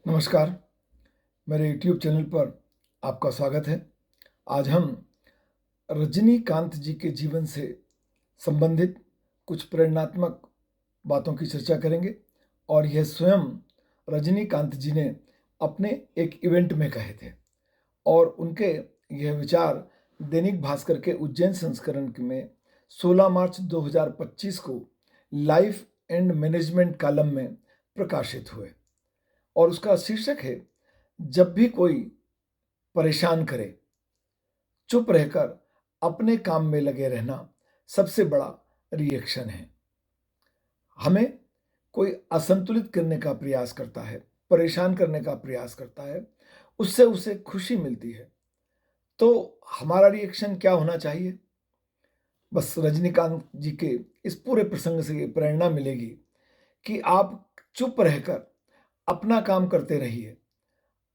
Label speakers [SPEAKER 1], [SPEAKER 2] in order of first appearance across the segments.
[SPEAKER 1] नमस्कार, मेरे YouTube channel पर आपका स्वागत है। आज हम रजनीकांत जी के जीवन से संबंधित कुछ प्रेरणात्मक बातों की चर्चा करेंगे और यह स्वयं रजनीकांत जी ने अपने एक इवेंट में कहे थे और उनके यह विचार दैनिक भास्कर के उज्जैन संस्करण में 16 मार्च 2025 को लाइफ एंड मैनेजमेंट कॉलम में प्रकाशित हुए और उसका शीर्षक है, जब भी कोई परेशान करे, चुप रहकर अपने काम में लगे रहना सबसे बड़ा रिएक्शन है। हमें कोई असंतुलित करने का प्रयास करता है, परेशान करने का प्रयास करता है, उससे उसे खुशी मिलती है। तो हमारा रिएक्शन क्या होना चाहिए? बस रजनीकांत जी के इस पूरे प्रसंग से ये प्रेरणा मिलेगी कि आप चुप रहकर अपना काम करते रहिए।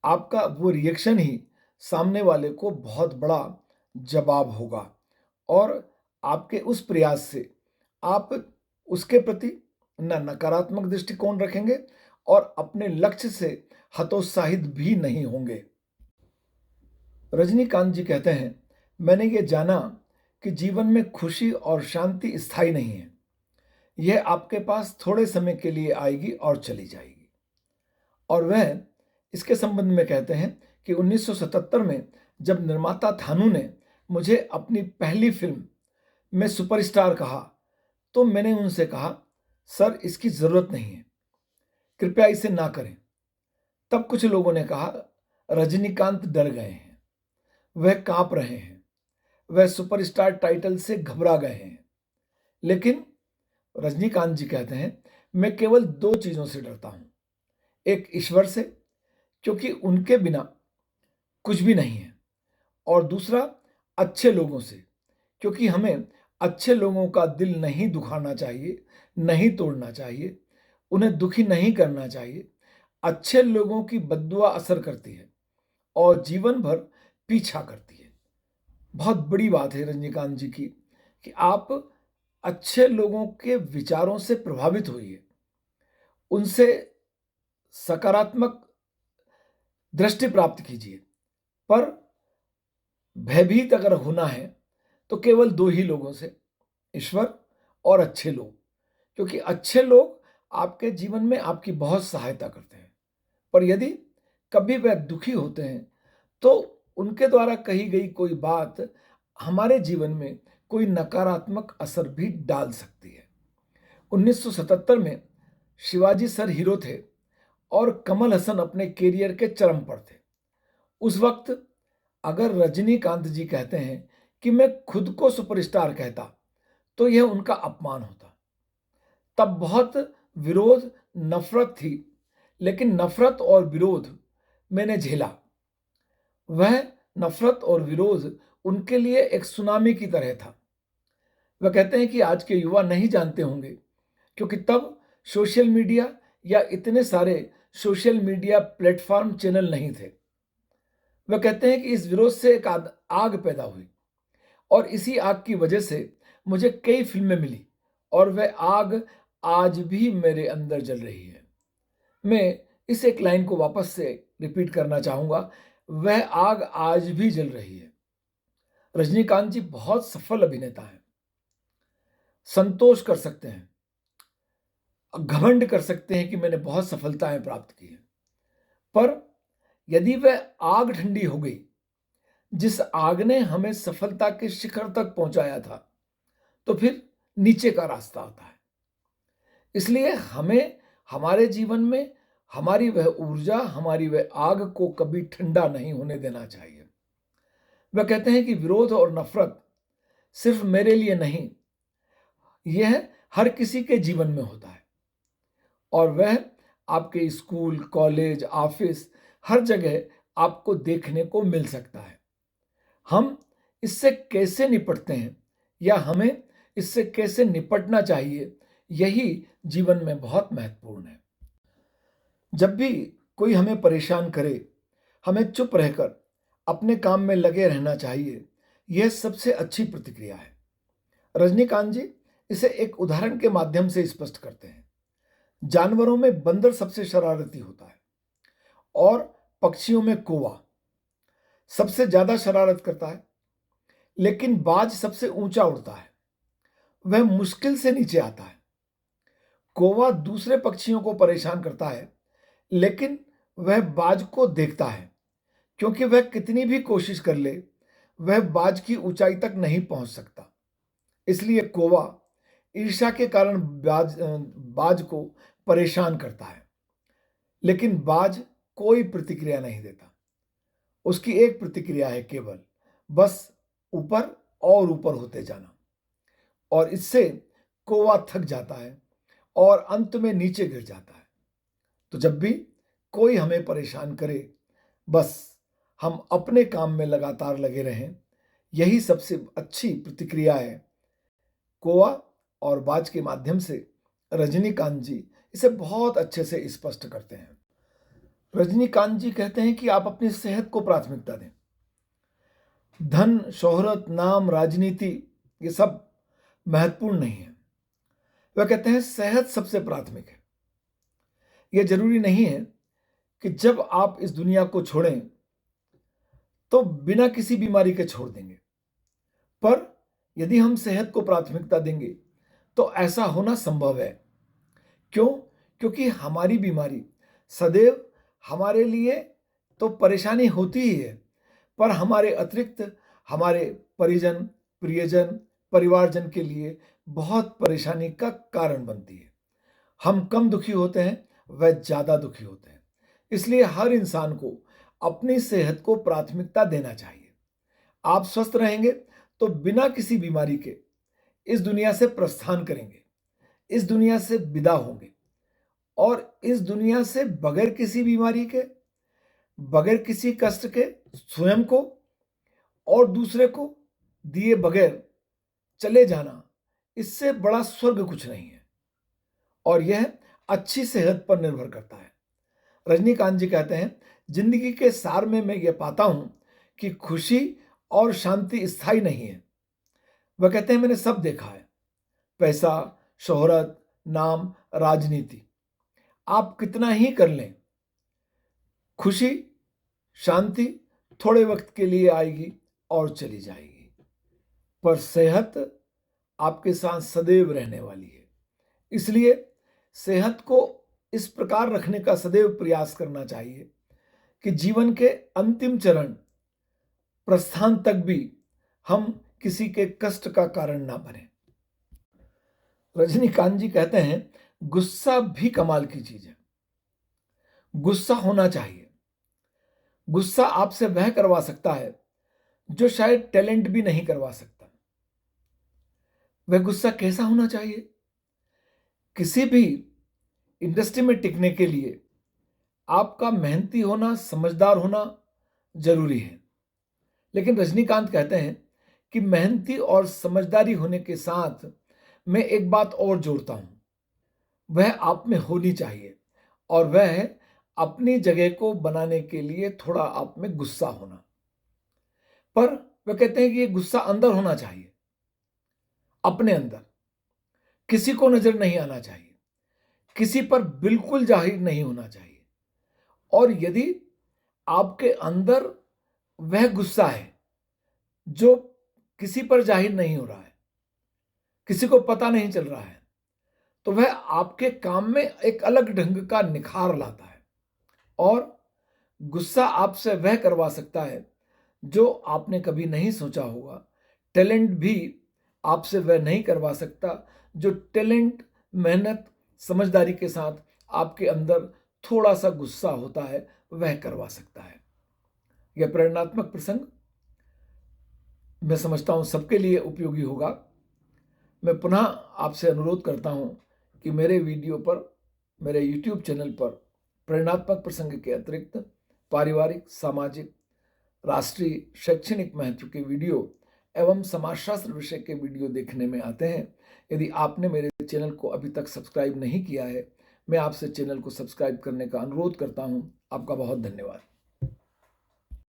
[SPEAKER 1] आपका वो रिएक्शन ही सामने वाले को बहुत बड़ा जवाब होगा और आपके उस प्रयास से आप उसके प्रति नकारात्मक दृष्टिकोण रखेंगे और अपने लक्ष्य से हतोत्साहित भी नहीं होंगे। रजनीकांत जी कहते हैं, मैंने ये जाना कि जीवन में खुशी और शांति स्थायी नहीं है। यह आपके पास थोड़े समय के लिए आएगी और चली जाएगी। और वह इसके संबंध में कहते हैं कि 1977 में जब निर्माता थानू ने मुझे अपनी पहली फिल्म में सुपरस्टार कहा, तो मैंने उनसे कहा, सर इसकी जरूरत नहीं है, कृपया इसे ना करें। तब कुछ लोगों ने कहा, रजनीकांत डर गए हैं, वह कांप रहे हैं, वह सुपरस्टार टाइटल से घबरा गए हैं। लेकिन रजनीकांत जी कहते हैं, मैं केवल दो चीजों से डरता हूं। एक, ईश्वर से, क्योंकि उनके बिना कुछ भी नहीं है, और दूसरा, अच्छे लोगों से, क्योंकि हमें अच्छे लोगों का दिल नहीं दुखाना चाहिए, नहीं तोड़ना चाहिए, उन्हें दुखी नहीं करना चाहिए। अच्छे लोगों की बद्दुआ असर करती है और जीवन भर पीछा करती है। बहुत बड़ी बात है रजनीकांत जी की कि आप अच्छे लोगों के विचारों से प्रभावित होइए, उनसे सकारात्मक दृष्टि प्राप्त कीजिए। पर भयभीत अगर होना है तो केवल दो ही लोगों से, ईश्वर और अच्छे लोग, क्योंकि अच्छे लोग आपके जीवन में आपकी बहुत सहायता करते हैं। पर यदि कभी वह दुखी होते हैं तो उनके द्वारा कही गई कोई बात हमारे जीवन में कोई नकारात्मक असर भी डाल सकती है। 1977 में शिवाजी सर हीरो थे और कमल हसन अपने कैरियर के चरम पर थे। उस वक्त अगर रजनीकांत जी कहते हैं कि मैं खुद को सुपरस्टार कहता, तो यह उनका अपमान होता। तब बहुत विरोध, नफरत थी, लेकिन नफरत और विरोध मैंने झेला। वह नफरत और विरोध उनके लिए एक सुनामी की तरह था। वह कहते हैं कि आज के युवा नहीं जानते होंगे, क्योंकि तब सोशल मीडिया या इतने सारे सोशल मीडिया प्लेटफॉर्म चैनल नहीं थे। वह कहते हैं कि इस विरोध से एक आग पैदा हुई और इसी आग की वजह से मुझे कई फिल्में मिली और वह आग आज भी मेरे अंदर जल रही है। मैं इस एक लाइन को वापस से रिपीट करना चाहूंगा, वह आग आज भी जल रही है। रजनीकांत जी बहुत सफल अभिनेता हैं, संतोष कर सकते हैं, घमंड कर सकते हैं कि मैंने बहुत सफलताएं प्राप्त की हैं। पर यदि वह आग ठंडी हो गई, जिस आग ने हमें सफलता के शिखर तक पहुंचाया था, तो फिर नीचे का रास्ता आता है। इसलिए हमें हमारे जीवन में हमारी वह ऊर्जा, हमारी वह आग को कभी ठंडा नहीं होने देना चाहिए। वह कहते हैं कि विरोध और नफरत सिर्फ मेरे लिए नहीं, यह हर किसी के जीवन में होता है और वह आपके स्कूल, कॉलेज, ऑफिस, हर जगह आपको देखने को मिल सकता है। हम इससे कैसे निपटते हैं या हमें इससे कैसे निपटना चाहिए, यही जीवन में बहुत महत्वपूर्ण है। जब भी कोई हमें परेशान करे, हमें चुप रहकर अपने काम में लगे रहना चाहिए। यह सबसे अच्छी प्रतिक्रिया है। रजनीकांत जी इसे एक उदाहरण के माध्यम से स्पष्ट करते हैं। जानवरों में बंदर सबसे शरारती होता है और पक्षियों में कौवा सबसे ज्यादा शरारत करता है, लेकिन बाज सबसे ऊंचा उड़ता है। वह मुश्किल से नीचे आता है। कौवा दूसरे पक्षियों को परेशान करता है, लेकिन वह बाज को देखता है, क्योंकि वह कितनी भी कोशिश कर ले, वह बाज की ऊंचाई तक नहीं पहुंच सकता। इसलिए कौवा ईर्ष्या के कारण बाज को परेशान करता है, लेकिन बाज कोई प्रतिक्रिया नहीं देता। उसकी एक प्रतिक्रिया है केवल, बस ऊपर और ऊपर होते जाना। और इससे कौवा थक जाता है और अंत में नीचे गिर जाता है। तो जब भी कोई हमें परेशान करे, बस हम अपने काम में लगातार लगे रहें। यही सबसे अच्छी प्रतिक्रिया है। कौवा और बाज के माध्यम से रजनीकांत जी इसे बहुत अच्छे से स्पष्ट करते हैं। रजनीकांत जी कहते हैं कि आप अपनी सेहत को प्राथमिकता दें। धन, शोहरत, नाम, राजनीति ये सब महत्वपूर्ण नहीं है। वह कहते हैं सेहत सबसे प्राथमिक है। यह जरूरी नहीं है कि जब आप इस दुनिया को छोड़ें तो बिना किसी बीमारी के छोड़ देंगे, पर यदि हम सेहत को प्राथमिकता देंगे तो ऐसा होना संभव है। क्यों? क्योंकि हमारी बीमारी सदैव हमारे लिए तो परेशानी होती ही है, पर हमारे अतिरिक्त हमारे परिजन, प्रियजन, परिवारजन के लिए बहुत परेशानी का कारण बनती है। हम कम दुखी होते हैं, वह ज्यादा दुखी होते हैं। इसलिए हर इंसान को अपनी सेहत को प्राथमिकता देना चाहिए। आप स्वस्थ रहेंगे तो बिना किसी बीमारी के इस दुनिया से प्रस्थान करेंगे, इस दुनिया से विदा होंगे, और इस दुनिया से बगैर किसी बीमारी के, बगैर किसी कष्ट के स्वयं को और दूसरे को दिए बगैर चले जाना, इससे बड़ा स्वर्ग कुछ नहीं है। और यह अच्छी सेहत पर निर्भर करता है। रजनीकांत जी कहते हैं, जिंदगी के सार में मैं यह पाता हूं कि खुशी और शांति स्थायी नहीं है। वह कहते हैं, मैंने सब देखा है, पैसा, शोहरत, नाम, राजनीति, आप कितना ही कर लें, खुशी, शांति थोड़े वक्त के लिए आएगी और चली जाएगी, पर सेहत आपके साथ सदैव रहने वाली है। इसलिए सेहत को इस प्रकार रखने का सदैव प्रयास करना चाहिए कि जीवन के अंतिम चरण, प्रस्थान तक भी हम किसी के कष्ट का कारण ना बने। रजनीकांत जी कहते हैं, गुस्सा भी कमाल की चीज है। गुस्सा होना चाहिए। गुस्सा आपसे वह करवा सकता है जो शायद टैलेंट भी नहीं करवा सकता। वह गुस्सा कैसा होना चाहिए? किसी भी इंडस्ट्री में टिकने के लिए आपका मेहनती होना, समझदार होना जरूरी है। लेकिन रजनीकांत कहते हैं कि मेहनती और समझदारी होने के साथ मैं एक बात और जोड़ता हूं, वह आप में होनी चाहिए, और वह है अपनी जगह को बनाने के लिए थोड़ा आप में गुस्सा होना। पर वह कहते हैं कि यह गुस्सा अंदर होना चाहिए, अपने अंदर। किसी को नजर नहीं आना चाहिए, किसी पर बिल्कुल जाहिर नहीं होना चाहिए। और यदि आपके अंदर वह गुस्सा है जो किसी पर जाहिर नहीं हो रहा है, किसी को पता नहीं चल रहा है, तो वह आपके काम में एक अलग ढंग का निखार लाता है। और गुस्सा आपसे वह करवा सकता है जो आपने कभी नहीं सोचा होगा। टैलेंट भी आपसे वह नहीं करवा सकता जो टैलेंट, मेहनत, समझदारी के साथ आपके अंदर थोड़ा सा गुस्सा होता है, वह करवा सकता है। यह प्रेरणात्मक प्रसंग मैं समझता हूं सबके लिए उपयोगी होगा। मैं पुनः आपसे अनुरोध करता हूं कि मेरे वीडियो पर, मेरे YouTube चैनल पर प्रेरणात्मक प्रसंग के अतिरिक्त पारिवारिक, सामाजिक, राष्ट्रीय, शैक्षणिक महत्व के वीडियो एवं समाजशास्त्र विषय के वीडियो देखने में आते हैं। यदि आपने मेरे चैनल को अभी तक सब्सक्राइब नहीं किया है, मैं आपसे चैनल को सब्सक्राइब करने का अनुरोध करता हूं। आपका बहुत धन्यवाद।